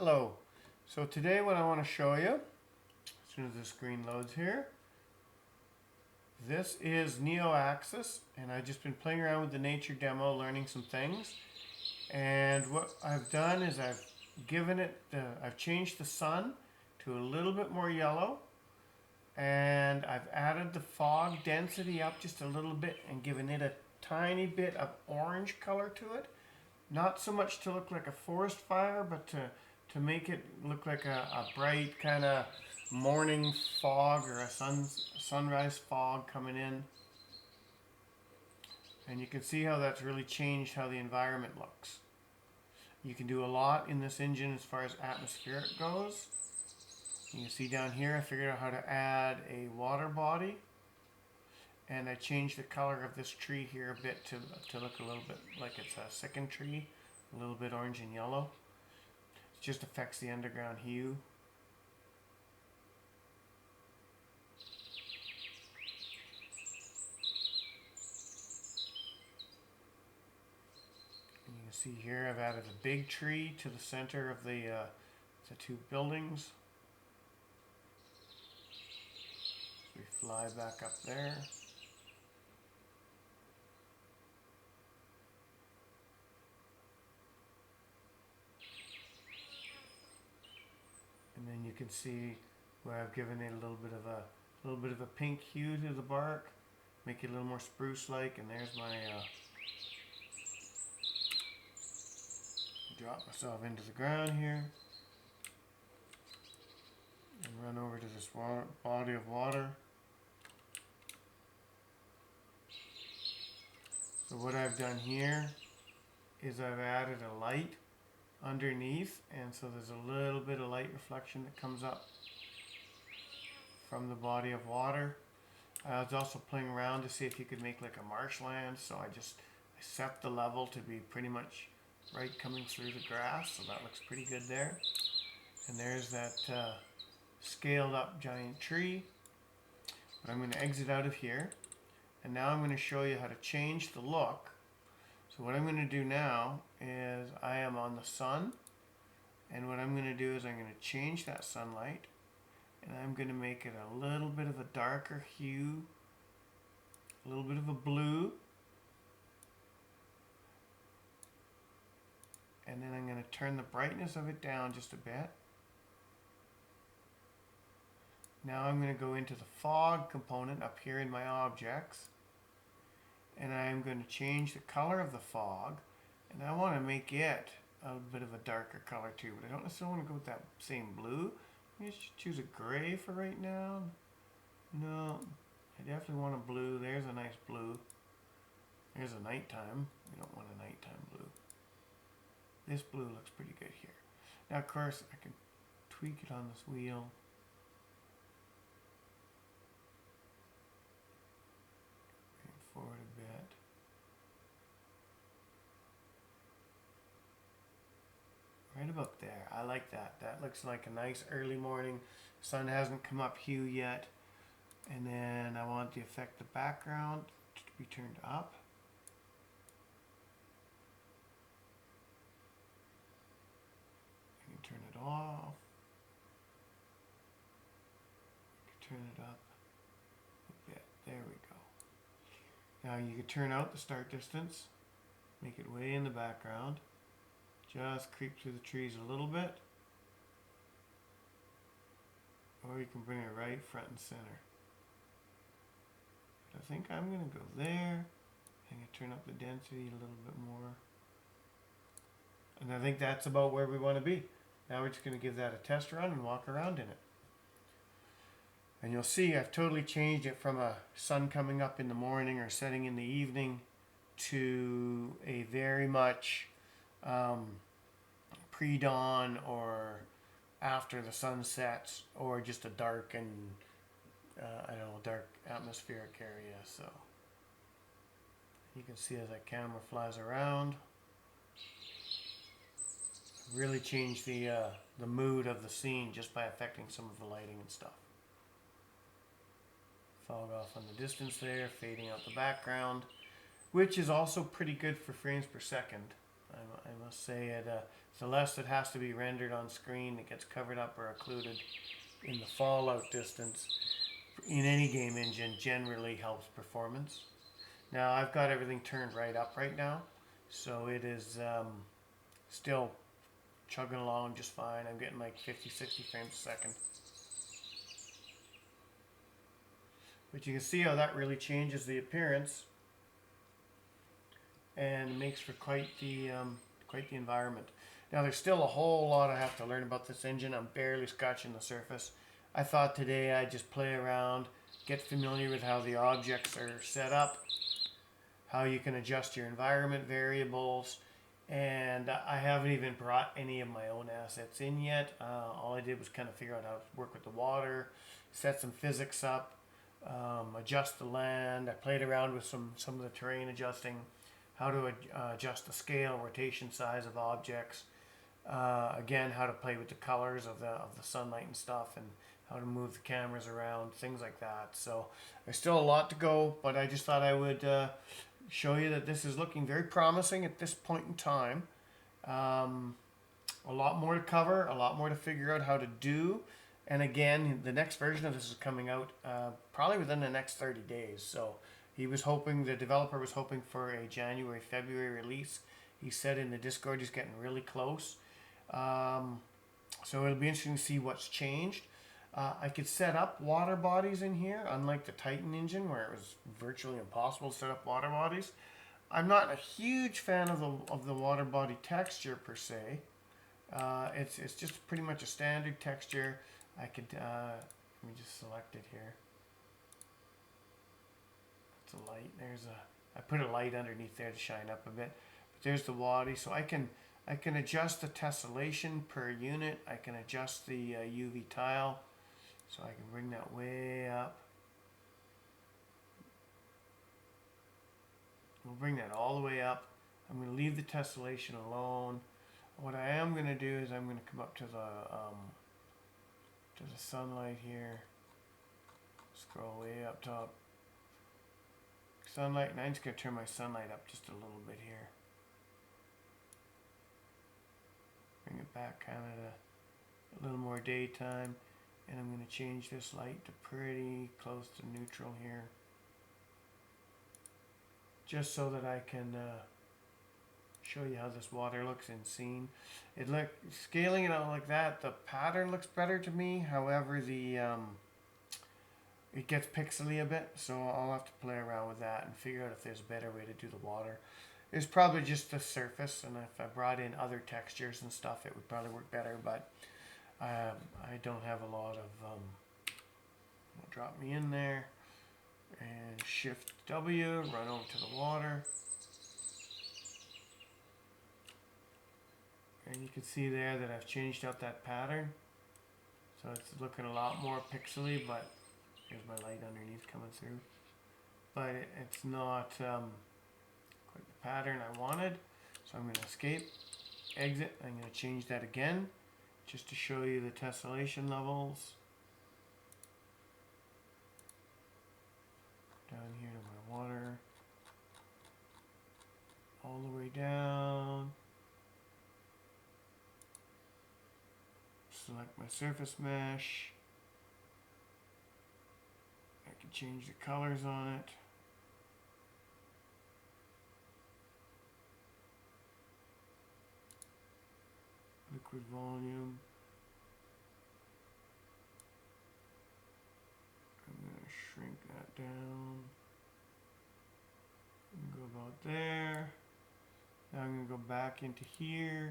Hello. So today what I want to show you, as soon as the screen loads here, this is NeoAxis, and I've just been playing around with the nature demo, learning some things. And what I've done is I've changed the sun to a little bit more yellow, and I've added the fog density up just a little bit and given it a tiny bit of orange color to it. Not so much to look like a forest fire, but to make it look like a bright kind of morning fog or a sunrise fog coming in. And you can see how that's really changed how the environment looks. You can do a lot in this engine as far as atmospheric goes. You can see down here I figured out how to add a water body. And I changed the color of this tree here a bit to look a little bit like it's a second tree, a little bit orange and yellow. It just affects the underground hue. And you can see here I've added a big tree to the center of the two buildings. So we fly back up there. And then you can see where I've given it a little bit of a pink hue to the bark, make it a little more spruce-like. And there's my drop myself into the ground here and run over to this body of water. So what I've done here is I've added a light underneath, and so there's a little bit of light reflection that comes up from the body of water. I was also playing around to see if you could make like a marshland, so I set the level to be pretty much right coming through the grass, so that looks pretty good there. And there's that scaled up giant tree. But I'm going to exit out of here, and now I'm going to show you how to change the look. So what I'm going to do now is I am on the sun, and what I'm going to do is I'm going to change that sunlight, and I'm going to make it a little bit of a darker hue, a little bit of a blue, and then I'm going to turn the brightness of it down just a bit. Now I'm going to go into the fog component up here in my objects, and I'm going to change the color of the fog, and I want to make it a bit of a darker color too, but I don't necessarily want to go with that same blue. Let me just choose a gray for right now. No, I definitely want a blue. There's a nice blue. There's a nighttime. We don't want a nighttime blue. This blue looks pretty good here. Now of course I can tweak it on this wheel. Forward a bit. Right about there. I like that. That looks like a nice early morning. Sun hasn't come up hue yet. And then I want the effect of background to be turned up. I can turn it off. I can turn it up a bit. There we go. Now you can turn out the start distance, make it way in the background, just creep through the trees a little bit, or you can bring it right front and center. But I think I'm going to go there. I'm going to turn up the density a little bit more. And I think that's about where we want to be. Now we're just going to give that a test run and walk around in it. And you'll see I've totally changed it from a sun coming up in the morning or setting in the evening to a very much pre-dawn or after the sun sets, or just a dark and dark atmospheric area. So you can see as that camera flies around, really changed the mood of the scene just by affecting some of the lighting and stuff. Fog off on the distance there, fading out the background, which is also pretty good for frames per second, I let's say the less that has to be rendered on screen that gets covered up or occluded in the fallout distance in any game engine generally helps performance. Now I've got everything turned right up right now, so it is still chugging along just fine. I'm getting like 50, 60 frames a second. But you can see how that really changes the appearance and makes for quite the environment. Now there's still a whole lot I have to learn about this engine. I'm barely scratching the surface. I thought today I'd just play around, get familiar with how the objects are set up, how you can adjust your environment variables, and I haven't even brought any of my own assets in yet. All I did was kind of figure out how to work with the water, set some physics up, adjust the land. I played around with some of the terrain adjusting, how to adjust the scale, rotation, size of objects. Again, how to play with the colors of the sunlight and stuff, and how to move the cameras around, things like that. So there's still a lot to go, but I just thought I would show you that this is looking very promising at this point in time. A lot more to cover, a lot more to figure out how to do. And again, the next version of this is coming out probably within the next 30 days. So the developer was hoping for a January, February release. He said in the Discord he's getting really close. So it'll be interesting to see what's changed. I could set up water bodies in here, unlike the Titan engine where it was virtually impossible to set up water bodies. I'm not a huge fan of the water body texture per se. It's just pretty much a standard texture. I could let me just select it here. It's a light. I put a light underneath there to shine up a bit. But there's the body, so I can adjust the tessellation per unit. I can adjust the UV tile. So I can bring that way up. We'll bring that all the way up. I'm going to leave the tessellation alone. What I am going to do is I'm going to come up to the sunlight here. Scroll way up top. Sunlight, and I'm just going to turn my sunlight up just a little bit here. Bring it back kind of a little more daytime. And I'm going to change this light to pretty close to neutral here. Just so that I can show you how this water looks in scene. Scaling it out like that, the pattern looks better to me. However, it gets pixely a bit, so I'll have to play around with that and figure out if there's a better way to do the water. It's probably just the surface, and if I brought in other textures and stuff, it would probably work better, but I don't have a lot of, it'll drop me in there, and Shift W, run over to the water, and you can see there that I've changed out that pattern, so it's looking a lot more pixely, but here's my light underneath coming through, but it's not quite the pattern I wanted, so I'm going to escape, exit, I'm going to change that again, just to show you the tessellation levels. Down here to my water. All the way down. Select my surface mesh. I can change the colors on it. Liquid volume. I'm going to shrink that down and go about there. Now I'm going to go back into here.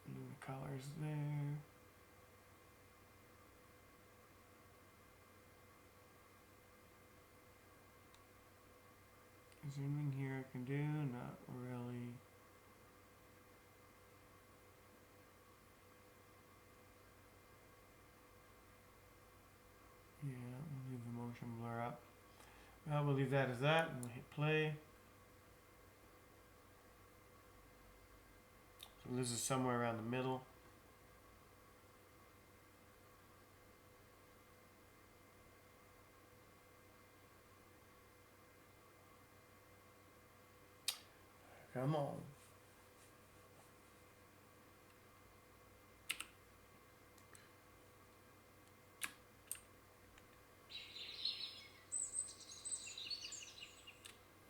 Do the colors there. Is there anything here I can do? Not really. Yeah, we'll leave the motion blur up. Well, we'll leave that as that, and we'll hit play. So this is somewhere around the middle. Come on.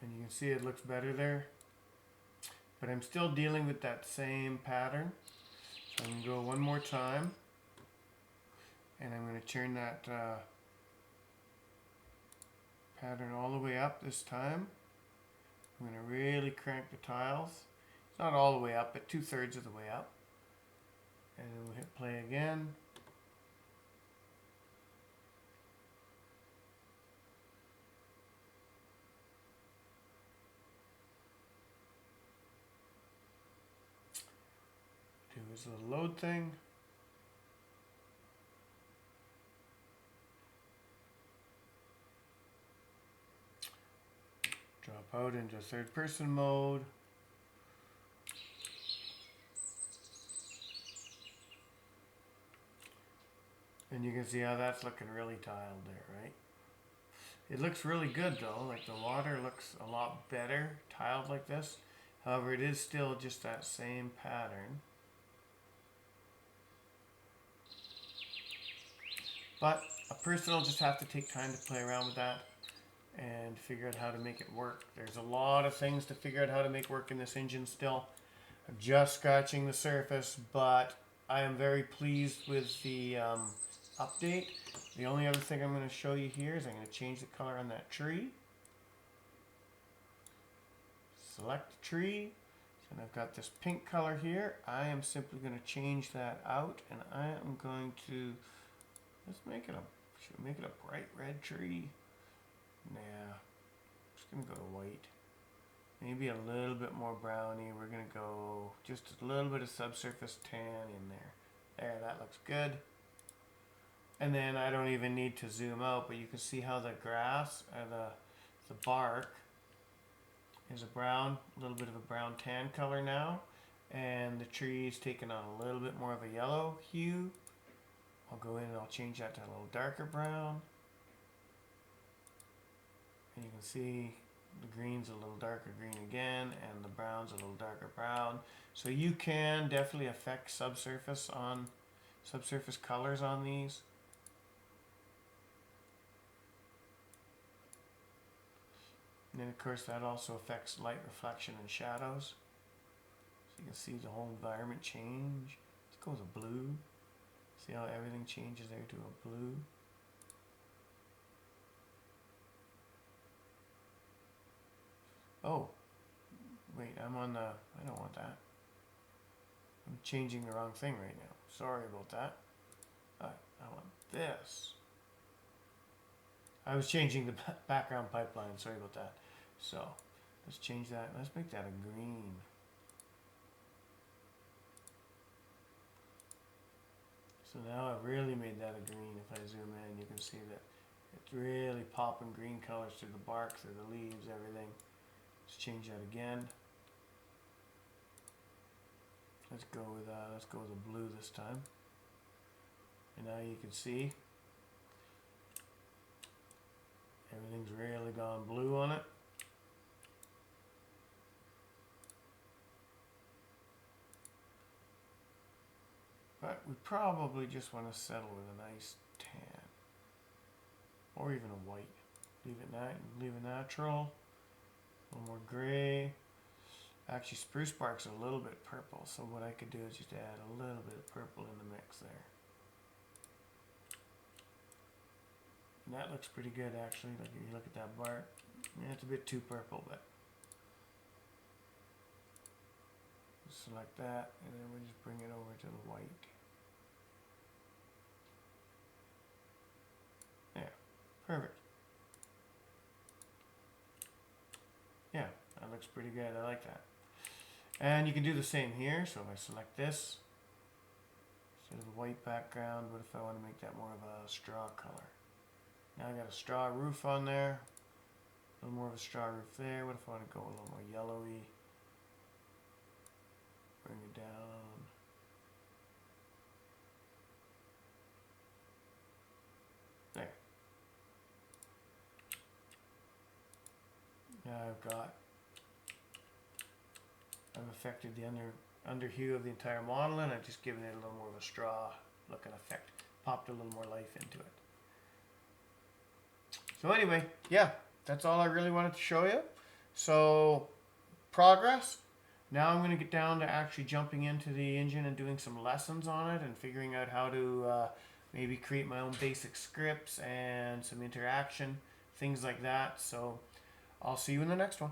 And you can see it looks better there. But I'm still dealing with that same pattern. So I'm going to go one more time. And I'm going to turn that pattern all the way up this time. I'm going to really crank the tiles. It's not all the way up, but 2/3 of the way up. And then we'll hit play again. Do this little load thing. Drop out into third person mode. And you can see how that's looking really tiled there, right? It looks really good though, like the water looks a lot better tiled like this. However, it is still just that same pattern. But a person will just have to take time to play around with that and figure out how to make it work. There's a lot of things to figure out how to make work in this engine still. I'm just scratching the surface, but I am very pleased with the update. The only other thing I'm going to show you here is I'm going to change the color on that tree. Select the tree. And I've got this pink color here. I am simply going to change that out, and I am going to should we make it a bright red tree? Nah, I'm just gonna go to white. Maybe a little bit more browny. We're gonna go just a little bit of subsurface tan in there. There, that looks good. And then I don't even need to zoom out, but you can see how the grass or the bark is a brown, a little bit of a brown tan color now, and the tree is taking on a little bit more of a yellow hue. I'll go in and I'll change that to a little darker brown. And you can see the green's a little darker green again, and the brown's a little darker brown. So you can definitely affect subsurface colors on these. And then of course that also affects light reflection and shadows. So you can see the whole environment change. Let's go with blue. See how everything changes there to a blue. Oh, wait, I don't want that. I'm changing the wrong thing right now. Sorry about that. I want this. I was changing the background pipeline. Sorry about that. So, let's change that. Let's make that a green. So now I've really made that a green. If I zoom in, you can see that it's really popping green colors through the bark, through the leaves, everything. Let's change that again. Let's go with a blue this time. And now you can see everything's really gone blue on it. But we probably just want to settle with a nice tan. Or even a white. Leave it natural. A little more gray. Actually, spruce bark's a little bit purple, so what I could do is just add a little bit of purple in the mix there. And that looks pretty good actually. Like if you look at that bark, yeah, it's a bit too purple, but select that, and then we'll just bring it over to the white. Yeah, perfect. Yeah, that looks pretty good. I like that. And you can do the same here. So if I select this, instead of a white background, what if I want to make that more of a straw color? Now I got a straw roof on there. A little more of a straw roof there. What if I want to go a little more yellowy? Bring it down. There. Now I've got I've affected the under hue of the entire model, and I've just given it a little more of a straw looking effect. Popped a little more life into it. So anyway, yeah, that's all I really wanted to show you. So progress. Now I'm going to get down to actually jumping into the engine and doing some lessons on it and figuring out how to maybe create my own basic scripts and some interaction, things like that. So I'll see you in the next one.